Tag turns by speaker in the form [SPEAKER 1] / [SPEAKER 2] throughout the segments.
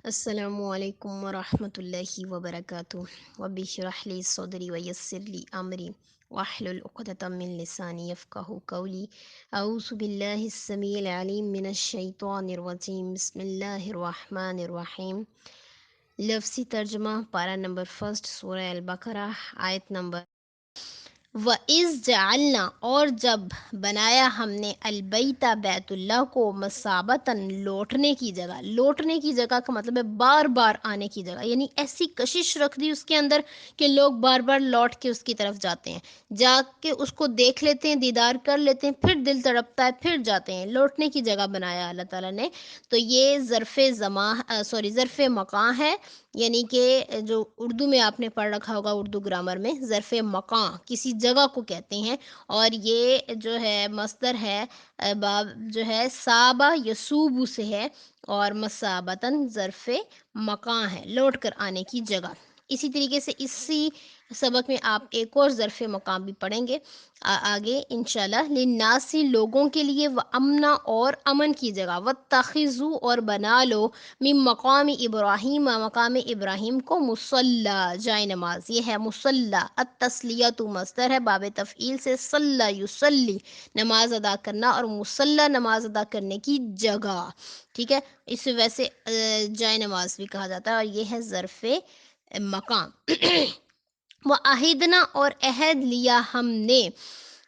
[SPEAKER 1] السلام علیکم ورحمۃ اللہ وبرکاتہ رب اشرح لی صدری ویسر لی امری واحلل عقدۃ من لسانی یفقہوا قولی اعوذ باللہ السمیع العلیم من الشیطان الرجیم بسم اللہ الرحمن الرحیم۔ لفظی ترجمہ پارہ نمبر فرسٹ سورہ البقرہ آیت نمبر وَإِذْ جَعَلْنَا اور جب بنایا ہم نے البیتہ بیت اللہ کو مثابتاً لوٹنے کی جگہ کا مطلب ہے بار بار آنے کی جگہ، یعنی ایسی کشش رکھ دی اس کے اندر کہ لوگ بار بار لوٹ کے اس کی طرف جاتے ہیں، جا کے اس کو دیکھ لیتے ہیں، دیدار کر لیتے ہیں، پھر دل تڑپتا ہے، پھر جاتے ہیں، لوٹنے کی جگہ بنایا اللہ تعالیٰ نے۔ تو یہ ظرف مکاں ہے، یعنی کہ جو اردو میں آپ نے پڑھ رکھا ہوگا، اردو گرامر میں ظرف مکان کسی جگہ کو کہتے ہیں، اور یہ جو ہے مصدر ہے، باب جو ہے صابہ یسوبو سے ہے، اور مصابتاً ظرف مکان ہے، لوٹ کر آنے کی جگہ۔ اسی طریقے سے اسی سبق میں آپ ایک اور ظرف مقام بھی پڑھیں گے آگے انشاءاللہ۔ للناسی لوگوں کے لیے، و امنا اور امن کی جگہ، واتخذوا اور بنا لو من مقام ابراہیم مقام ابراہیم کو مصلی جائے نماز، یہ ہے مصلی۔ التسلیۃ مصدر ہے باب تفعیل سے، صلی یصلی نماز ادا کرنا، اور مصلی نماز ادا کرنے کی جگہ، ٹھیک ہے، اسے ویسے جائے نماز بھی کہا جاتا ہے، اور یہ ہے ظرف مقام۔ وعہدنا اور عہد لیا ہم نے،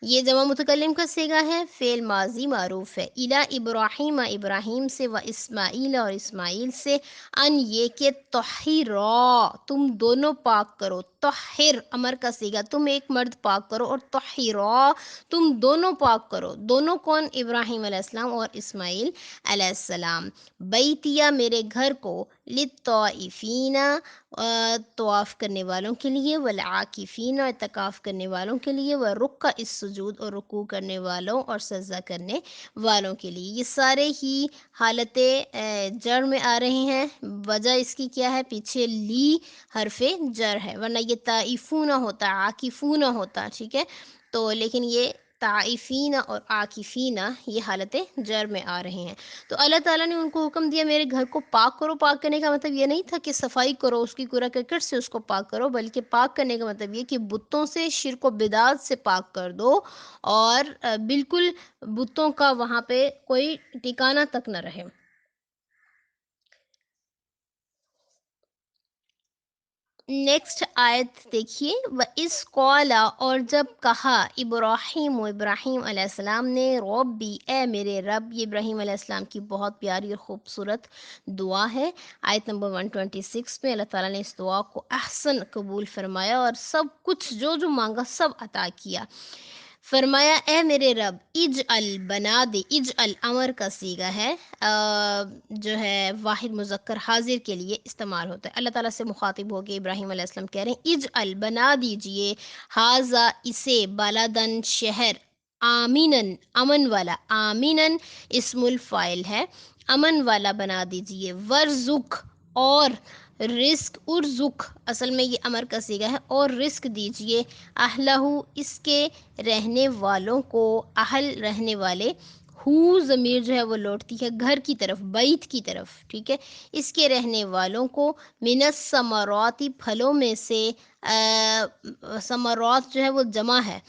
[SPEAKER 1] یہ جمع متکلم کا صیغہ ہے، فعل ماضی معروف ہے، الی ابراہیم ابراہیم سے، و اسماعیل اور اسماعیل سے، ان یہ کہ طہرا تم دونوں پاک کرو، طہر امر کا صیغہ، تم ایک مرد پاک کرو، اور طہرا تم دونوں پاک کرو، دونوں کون؟ ابراہیم علیہ السلام اور اسماعیل علیہ السلام، بیتیا میرے گھر کو، للطائفین طواف کرنے والوں کے لیے، والعاکفین اعتکاف کرنے والوں کے لیے، والرکع السجود اور رکوع کرنے والوں اور سجدہ کرنے والوں کے لیے۔ یہ سارے ہی حالت جر میں آ رہے ہیں، وجہ اس کی کیا ہے؟ پیچھے لی حرف جر ہے، ورنہ یہ طائفون ہوتا، عاکفون ہوتا، ٹھیک ہے، تو لیکن یہ طائفین اور عاکفین یہ حالت جر میں آ رہے ہیں۔ تو اللہ تعالیٰ نے ان کو حکم دیا میرے گھر کو پاک کرو۔ پاک کرنے کا مطلب یہ نہیں تھا کہ صفائی کرو، اس کی کوڑا کرکٹ سے اس کو پاک کرو، بلکہ پاک کرنے کا مطلب یہ کہ بتوں سے، شرک و بدعت سے پاک کر دو، اور بالکل بتوں کا وہاں پہ کوئی ٹھکانہ تک نہ رہے۔ نیکسٹ آیت دیکھیے، وَإِذْ قَالَ اور جب کہا، ابراہیم علیہ السلام نے، ربی اے میرے رب، یہ ابراہیم علیہ السلام کی بہت پیاری اور خوبصورت دعا ہے۔ آیت نمبر 126 میں اللہ تعالیٰ نے اس دعا کو احسن قبول فرمایا، اور سب کچھ جو جو مانگا سب عطا کیا۔ فرمایا اے میرے رب، اجعل بنا دے، اجعل امر کا صیغہ ہے، جو ہے واحد مذکر حاضر کے لیے استعمال ہوتا ہے۔ اللہ تعالیٰ سے مخاطب ہو کے ابراہیم علیہ السلام کہہ رہے ہیں اجعل بنا دیجئے، حاذا اسے، بلدن شہر، آمینن امن والا، آمینن اسم الفاعل ہے، امن والا بنا دیجئے، ورزق اور رزق، ارزق اصل میں یہ امر کا صیغہ ہے، اور رزق دیجئے، اہلہ اس کے رہنے والوں کو، اہل رہنے والے، ہو ضمیر جو ہے وہ لوٹتی ہے گھر کی طرف، بیت کی طرف، ٹھیک ہے، اس کے رہنے والوں کو، من الثمرات پھلوں میں سے، ثمرات جو ہے وہ جمع ہے،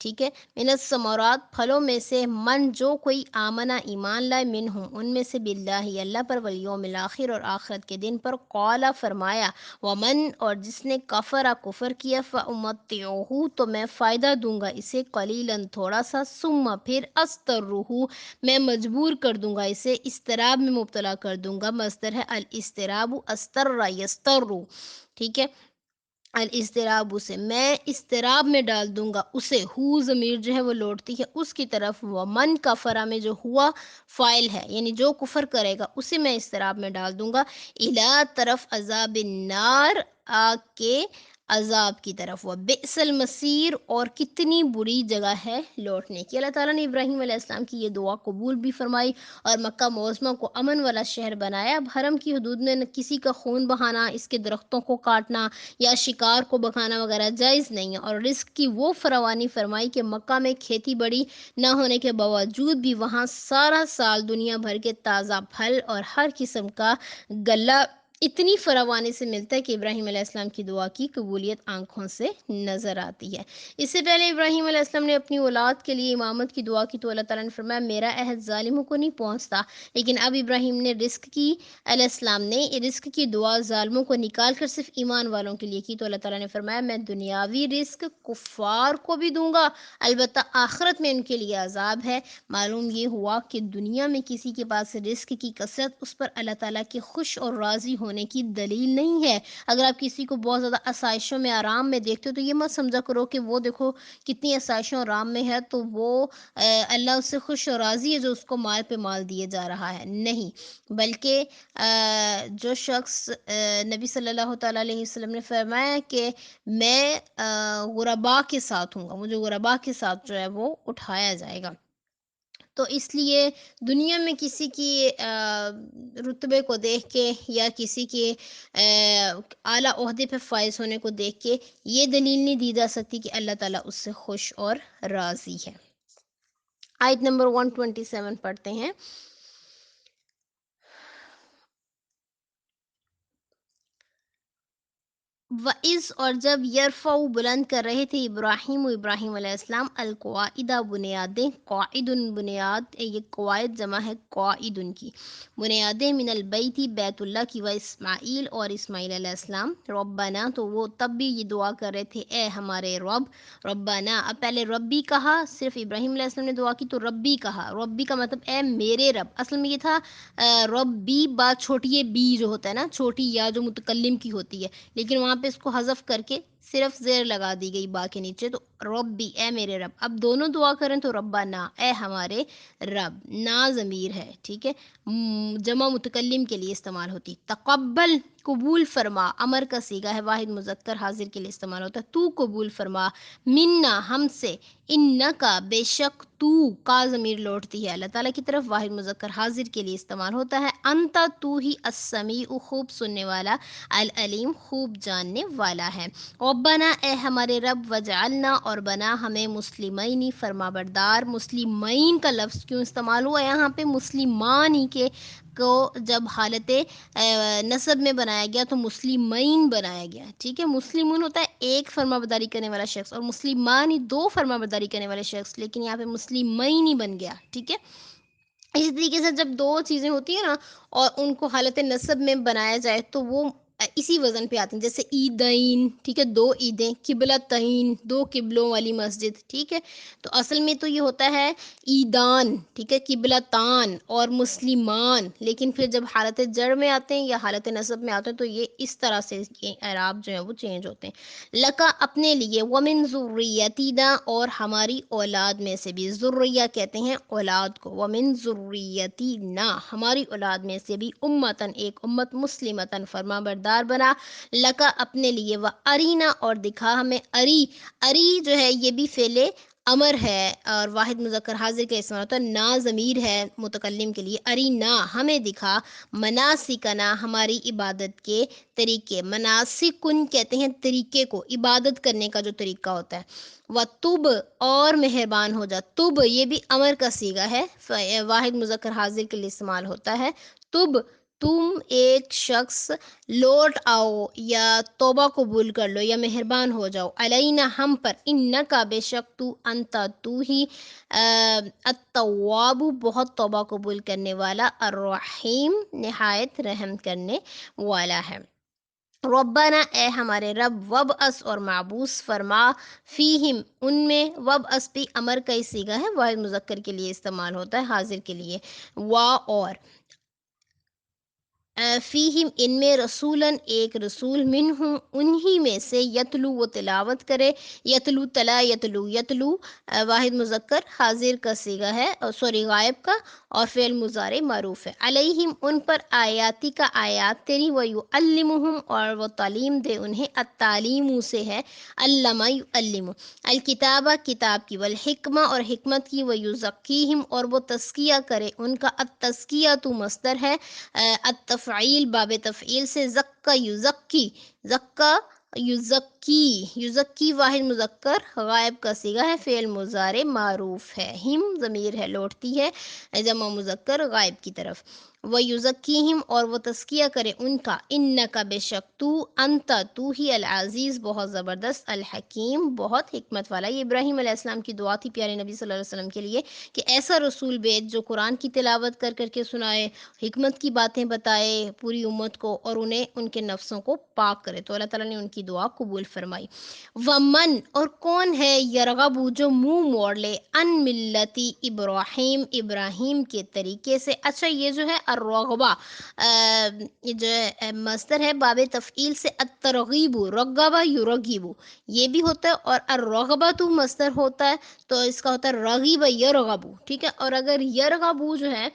[SPEAKER 1] ٹھیک ہے، من الثمرات پھلوں میں سے، من جو کوئی آمنہ ایمان لائے، منہم ان میں سے، باللہ اللہ پر، والیوم الآخر اور آخرت کے دن پر، قال فرمایا، ومن اور جس نے کفر کفر کیا، فامتعہ تو میں فائدہ دوں گا اسے، قلیلاً تھوڑا سا، ثم پھر استرہ میں مجبور کر دوں گا اسے، اضطراب میں مبتلا کر دوں گا، مصدر ہے الاضطراب، استر یستر، ٹھیک ہے، الاضطراب سے میں اضطراب میں ڈال دوں گا اسے، ہو ضمیر جو ہے وہ لوٹتی ہے اس کی طرف، ومن کفرا میں جو ہوا فائل ہے، یعنی جو کفر کرے گا اسے میں اضطراب میں ڈال دوں گا، الی طرف عذاب النار آگ کے عذاب کی طرف، وبئس المصیر اور کتنی بری جگہ ہے لوٹنے کی۔ اللہ تعالیٰ نے ابراہیم علیہ السلام کی یہ دعا قبول بھی فرمائی، اور مکہ معظمہ کو امن والا شہر بنایا۔ اب حرم کی حدود میں نہ کسی کا خون بہانا، اس کے درختوں کو کاٹنا یا شکار کو بکھانا وغیرہ جائز نہیں ہے، اور رزق کی وہ فراوانی فرمائی کہ مکہ میں کھیتی بڑی نہ ہونے کے باوجود بھی وہاں سارا سال دنیا بھر کے تازہ پھل اور ہر قسم کا غلہ اتنی فراوانی سے ملتا ہے کہ ابراہیم علیہ السلام کی دعا کی قبولیت آنکھوں سے نظر آتی ہے۔ اس سے پہلے ابراہیم علیہ السلام نے اپنی اولاد کے لیے امامت کی دعا کی تو اللہ تعالیٰ نے فرمایا میرا عہد ظالموں کو نہیں پہنچتا، لیکن اب ابراہیم نے علیہ السلام نے رزق کی دعا ظالموں کو نکال کر صرف ایمان والوں کے لیے کی تو اللہ تعالیٰ نے فرمایا میں دنیاوی رزق کفار کو بھی دوں گا، البتہ آخرت میں ان کے لیے عذاب ہے۔ معلوم یہ ہوا کہ دنیا میں کسی کے پاس رزق کی کثرت اس پر اللہ تعالیٰ کے خوش اور راضی ہونے کی دلیل نہیں ہے۔ اگر آپ کسی کو بہت زیادہ آسائشوں میں آرام میں دیکھتے ہو تو یہ مت سمجھا کرو کہ وہ دیکھو کتنی آسائشوں آرام میں ہے تو وہ اللہ اس سے خوش اور راضی ہے جو اس کو مال پہ مال دیے جا رہا ہے، نہیں، بلکہ جو شخص نبی صلی اللہ تعالیٰ علیہ وسلم نے فرمایا کہ میں غربا کے ساتھ ہوں گا، مجھے غربا کے ساتھ جو ہے وہ اٹھایا جائے گا۔ تو اس لیے دنیا میں کسی کی رتبے کو دیکھ کے یا کسی کے اعلیٰ عہدے پہ فائز ہونے کو دیکھ کے یہ دلیل نہیں دی جا سکتی کہ اللہ تعالیٰ اس سے خوش اور راضی ہے۔ آیت نمبر 127 پڑھتے ہیں۔ وَإِذْ اور جب یرفع بلند کر رہے تھے ابراہیم علیہ السلام القواعدہ بنیادیں، قاعد بنیاد، یہ قواعد جمع ہے قاعد کی، بنیادیں من البیت بیت اللہ کی، و اسماعیل اور اسماعیل علیہ السلام، ربنا تو وہ تب بھی یہ دعا کر رہے تھے اے ہمارے رب، ربنا اب پہلے ربی کہا، صرف ابراہیم علیہ السلام نے دعا کی تو ربی کہا، ربی کا مطلب اے میرے رب، اصل میں یہ تھا ربی با چھوٹی یہ بی جو ہوتا ہے نا، چھوٹی یا جو متکلم کی ہوتی ہے، لیکن وہاں پہ اس کو حذف کر کے صرف زیر لگا دی گئی با کے نیچے، تو ربی اے میرے رب، اب دونوں دعا کریں تو ربنا اے ہمارے رب، نا ضمیر ہے، ٹھیک ہے، جمع متکلم کے لیے استعمال ہوتی، تقبل قبول فرما، امر کا صیغہ ہے، واحد مذکر حاضر کے لیے استعمال ہوتا ہے، تو قبول فرما، منا ہم سے، انکا بے شک تو، کا ضمیر لوٹتی ہے اللہ تعالیٰ کی طرف، واحد مذکر حاضر کے لیے استعمال ہوتا ہے، انتا تو ہی السمیع خوب سننے والا، العلیم خوب جاننے والا ہے، ربنا اے ہمارے رب، وجعلنا اور بنا ہمیں مسلمین فرما بردار، مسلمین کا لفظ کیوں استعمال ہوا یہاں پہ، مسلمان ہی کے کو جب حالت نصب میں بنایا گیا تو مسلمین بنایا گیا، ٹھیک ہے، مسلمون ہوتا ہے ایک فرما برداری کرنے والا شخص اور مسلمان ہی دو فرما برداری کرنے والے شخص، لیکن یہاں پہ مسلمین ہی بن گیا، ٹھیک ہے۔ اسی طریقے سے جب دو چیزیں ہوتی ہیں نا اور ان کو حالت نصب میں بنایا جائے تو وہ اسی وزن پہ آتی ہیں، جیسے عیدین، ٹھیک ہے، دو عیدیں، قبلتین، دو قبلوں والی مسجد، ٹھیک ہے، تو اصل میں تو یہ ہوتا ہے عیدان، ٹھیک ہے، قبلتان اور مسلمان، لیکن پھر جب حالت جر میں آتے ہیں یا حالت نصب میں آتے ہیں تو یہ اس طرح سے اعراب جو ہے وہ چینج ہوتے ہیں، لکا اپنے لیے، ومن ذریتنا اور ہماری اولاد میں سے بھی، ذریہ کہتے ہیں اولاد کو، ومن ذریتنا ہماری اولاد میں سے بھی، امتن ایک امت، مسلمتن فرما بردار بنا، لکا اپنے لیے، و ارینا اور دکھا ہمیں، اری جو ہے یہ بھی فعل امر ہے اور واحد مذکر حاضر کا استعمال ہوتا ہے، نا ضمیر ہے متکلم کے لیے، ارینہ ہمیں دکھا، مناسکنا ہماری عبادت کے طریقے، مناسکن کہتے ہیں طریقے کو، عبادت کرنے کا جو طریقہ ہوتا ہے، وَتُب اور مہربان ہو جا، تب یہ بھی امر کا صیغہ ہے، واحد مذکر حاضر کے لیے استعمال ہوتا ہے، تب تم ایک شخص لوٹ آؤ یا توبہ قبول کر لو یا مہربان ہو جاؤ، علینا ہم پر، انکا بے شک تو، انتا تو ہی، التواب بہت توبہ قبول کرنے والا، الرحیم نہایت رحم کرنے والا ہے، ربنا اے ہمارے رب، وبعث اور معبوس فرما، فیہم ان میں، وبعث بھی امر کا ہی صیغہ ہے، واحد مذکر کے لیے استعمال ہوتا ہے، حاضر کے لیے، اور فیہم ان میں، رسولاً ایک رسول، منہم انہی میں سے، یتلو وہ تلاوت کرے، یتلو تلا یتلو واحد مذکر حاضر کا صیغہ ہے، سوری غائب کا، اور فعل مضارع معروف ہے، علیہم ان پر، آیاتی کا آیات تیری، ویعلمہم اور وہ تعلیم دے انہیں، التعلیم سے ہے علمہ یعلم، الکتابہ کتاب کی، والحکمہ اور حکمت کی، ویزکیہم اور وہ تزکیہ کرے ان کا، التزکیہ تو مصدر ہے، التفعیل باب تفعیل سے، زکا یزکی، زکا یزکی واحد مذکر غائب کا صیغہ ہے، فعل مضارع معروف ہے، ہم ضمیر ہے لوٹتی ہے جمع مذکر غائب کی طرف، وَيُزَکِّیہم اور وہ تزکیہ کرے ان کا، انک بے شک تو، انت تو ہی، العزیز بہت زبردست، الحکیم بہت حکمت والا۔ یہ ابراہیم علیہ السلام کی دعا تھی پیارے نبی صلی اللہ علیہ وسلم کے لیے کہ ایسا رسول بھیج جو قرآن کی تلاوت کر کر کے سنائے، حکمت کی باتیں بتائے پوری امت کو، اور انہیں ان کے نفسوں کو پاک کرے۔ تو اللہ تعالیٰ نے ان کی دعا قبول فرمائی۔ ومن اور کون ہے، یرغب جو منہ موڑ لے، ان ملتی ابراہیم ابراہیم کے طریقے سے۔ اچھا یہ جو ہے الرغبہ، یہ جو ہے مصدر ہے باب تفعیل سے، الترغیب رغب یرغب یہ بھی ہوتا ہے، اور الرغبہ تو مصدر ہوتا ہے تو اس کا ہوتا ہے رغیب یرغب، ٹھیک ہے۔ اور اگر یرغب جو ہے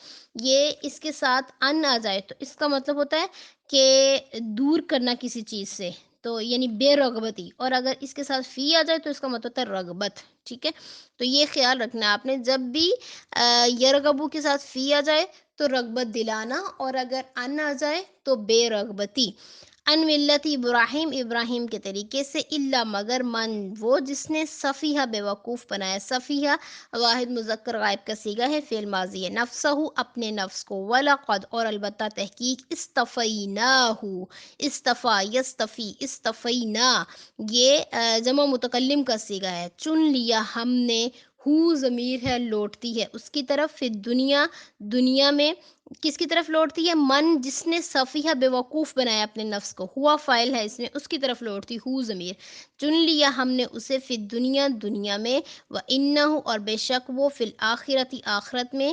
[SPEAKER 1] یہ اس کے ساتھ ان آ جائے تو اس کا مطلب ہوتا ہے کہ دور کرنا کسی چیز سے، تو یعنی بے رغبتی، اور اگر اس کے ساتھ فی آ جائے تو اس کا مطلب ہوتا ہے رغبت، ٹھیک ہے۔ تو یہ خیال رکھنا آپ نے، جب بھی یرغبو کے ساتھ فی آ جائے تو رغبت دلانا، اور اگر ان آ جائے تو بے رغبتی۔ ان ملت ابراہیم ابراہیم کے طریقے سے، اللہ مگر من وہ جس نے سفیہ بے وقوف بنایا، سفیہ واحد مذکر غائب کا صیغہ ہے، فعل ماضی ہے، نفسہ اپنے نفس کو، وَلَقَدْ اور البتہ تحقیق، اصطفیناہ اصطفا یستفی اصطفینا یہ جمع متکلم کا صیغہ ہے، چن لیا ہم نے، ہو ضمیر ہے لوٹتی ہے اس کی طرف، فی دنیا دنیا میں، کس کی طرف لوٹتی ہے، من جس نے صفیہ بے وقوف بنایا اپنے نفس کو، ہوا فائل ہے اس میں، اس کی طرف لوٹتی ہو ضمیر، چن لیا ہم نے اسے، فی دنیا دنیا میں، وَإِنَّهُ اور بے شک وہ، فی الآخرتی آخرت میں،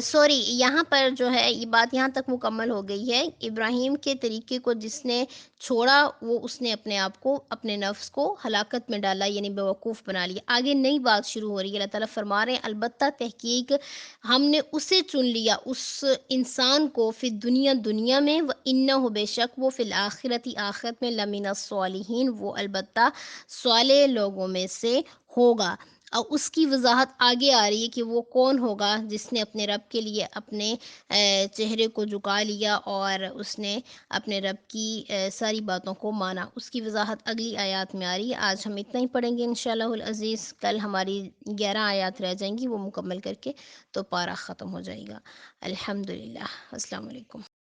[SPEAKER 1] سوری یہاں پر جو ہے یہ بات یہاں تک مکمل ہو گئی ہے، ابراہیم کے طریقے کو جس نے چھوڑا وہ اس نے اپنے آپ کو، اپنے نفس کو ہلاکت میں ڈالا، یعنی بیوقوف بنا لیا۔ آگے نئی بات شروع ہو رہی ہے، اللہ تعالیٰ فرما رہے ہیں البتہ تحقیق ہم نے اسے چن لیا، اس انسان کو، فی دنیا دنیا میں، وَإِنَّهُ بے شک وہ، فی الآخرتی آخرت میں، لمن الصالحین وہ البتہ صالح لوگوں میں سے ہوگا۔ اور اس کی وضاحت آگے آ رہی ہے کہ وہ کون ہوگا جس نے اپنے رب کے لیے اپنے چہرے کو جھکا لیا اور اس نے اپنے رب کی ساری باتوں کو مانا، اس کی وضاحت اگلی آیات میں آ رہی ہے۔ آج ہم اتنا ہی پڑھیں گے انشاءاللہ العزیز، کل ہماری 11 آیات رہ جائیں گی، وہ مکمل کر کے تو پارہ ختم ہو جائے گا۔ الحمدللہ، السلام علیکم۔